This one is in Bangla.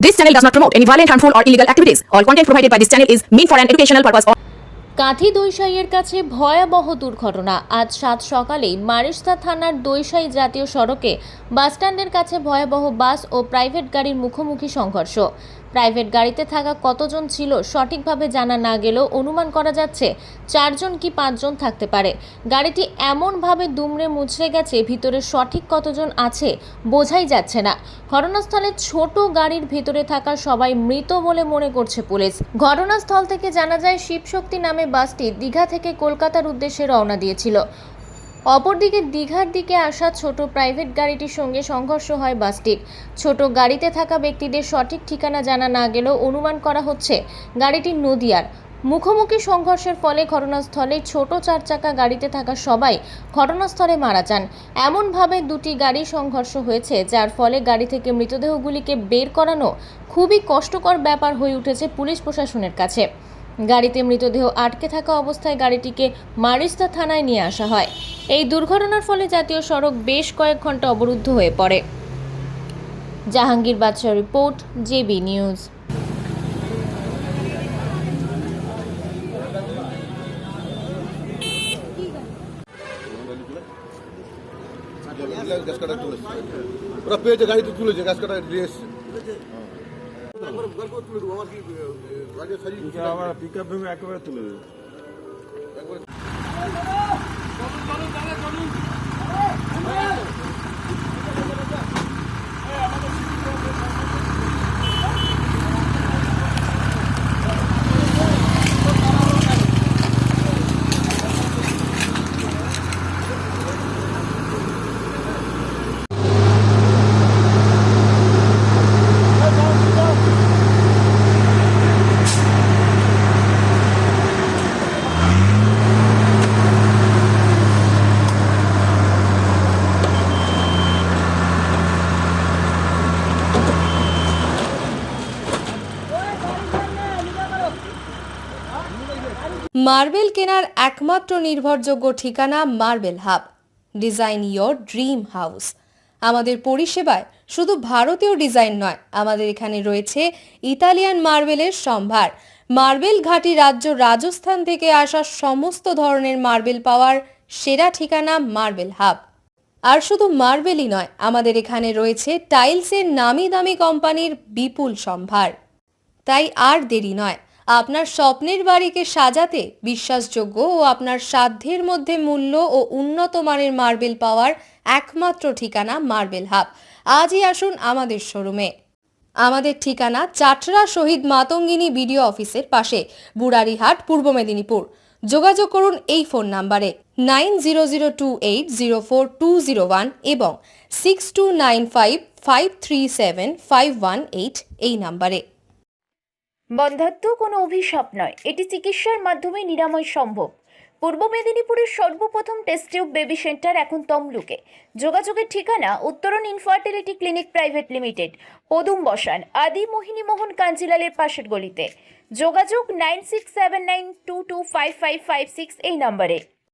This channel does not promote any violent, harmful, or illegal activities. All content provided by this channel is meant for an educational purpose. Kanthi দইসাইয়ের কাছে ভয়াবহ দুর্ঘটনা। আজ ৭ সকালেই মারিস্তা থানার দইসাই জাতীয় সড়কে বাসস্ট্যান্ডের কাছে ভয়াবহ বাস ও প্রাইভেট গাড়ির মুখোমুখি সংঘর্ষ। প্রাইভেট গাড়িতে থাকা কতজন ছিল সঠিকভাবে জানা না গেলেও অনুমান করা যাচ্ছে ৪ জন কি ৫ জন থাকতে পারে। গাড়িটি এমনভাবে দুমড়ে মুচড়ে গেছে, ভিতরে সঠিক কতজন আছে বোঝাই যাচ্ছে না। ঘটনাস্থলে ছোট গাড়ির ভিতরে থাকা সবাই মৃত বলে মনে করছে পুলিশ। ঘটনাস্থল থেকে জানা যায় শিবশক্তি নামে বাসটি দীঘা থেকে কলকাতার উদ্দেশ্যে রওনা দিয়েছিল। অপরদিকে দীঘার দিকে আসা ছোট প্রাইভেট গাড়িটির সঙ্গে সংঘর্ষ হয় বাসটির। ছোট গাড়িতে থাকা ব্যক্তিদের সঠিক ঠিকানা জানা না গেলেও অনুমান করা হচ্ছে গাড়িটি নদিয়ার। মুখোমুখি সংঘর্ষের ফলে ঘটনাস্থলে ছোট ৪ চাকা গাড়িতে থাকা সবাই ঘটনাস্থলে মারা যান। এমনভাবে দুটি গাড়ি সংঘর্ষ হয়েছে, যার ফলে গাড়ি থেকে মৃতদেহগুলিকে বের করানো খুবই কষ্টকর ব্যাপার হয়ে উঠেছে পুলিশ প্রশাসনের কাছে। গাড়িতে মৃতদেহ আটকে থাকা অবস্থায় গাড়িটিকে মারিস্তা থানায় নিয়ে আসা হয়। এই দুর্ঘটনার ফলে জাতীয় সড়ক বেশ কয়েক ঘন্টা অবরুদ্ধ হয়ে পড়ে। জাহাঙ্গীর বাদশাহ রিপোর্ট, জেবি নিউজ। ওরা পেয়েছে, গাড়িতে তুলেছে, গাছ কাটা দিয়ে এসছে। আমার পিক আপ ভেঙে একেবারে তুলে দেবে। মার্বেল কেনার একমাত্র নির্ভরযোগ্য ঠিকানা marble hub. Design your dream house. আমাদের পরিষেবায় শুধু ভারতীয় ডিজাইন নয়, আমাদের এখানে রয়েছে ইতালিয়ান মার্বেলের সম্ভার। মার্বেল ঘাঁটি রাজ্য রাজস্থান থেকে আসা সমস্ত ধরনের মার্বেল পাওয়ার সেরা ঠিকানা মার্বেল হাব। আর শুধু মার্বেলই নয়, আমাদের এখানে রয়েছে টাইলসের নামি দামি কোম্পানির বিপুল সম্ভার। তাই আর দেরি নয়, আপনার স্বপ্নের বাড়িকে সাজাতে বিশ্বাসযোগ্য ও আপনার সাধ্যের মধ্যে মূল্য ও উন্নত মানের মার্বেল পাওয়ার একমাত্র ঠিকানা মার্বেল হাব। আজই আসুন আমাদের শোরুমে। আমাদের ঠিকানা চাটরা শহীদ মাতঙ্গিনী বিডিও অফিসের পাশে, বুড়ারিহাট, পূর্ব মেদিনীপুর। যোগাযোগ করুন এই ফোন নাম্বারে 9002804201 এবং 6295537518 এই নাম্বারে। বন্ধ্যাত্ব কোনো অভিশাপ নয়, এটি চিকিৎসার মাধ্যমে নিরাময় সম্ভব। পূর্ব মেদিনীপুরের সর্বপ্রথম টেস্ট টিউব বেবি সেন্টার এখন তমলুকে। যোগাযোগের ঠিকানা উত্তরণ ইনফার্টিলিটি ক্লিনিক প্রাইভেট লিমিটেড, পদুম বসান, আদি মোহিনী মোহন কাঞ্জিলালের পাশের গলিতে। যোগাযোগ 9679225556 এই নম্বরে।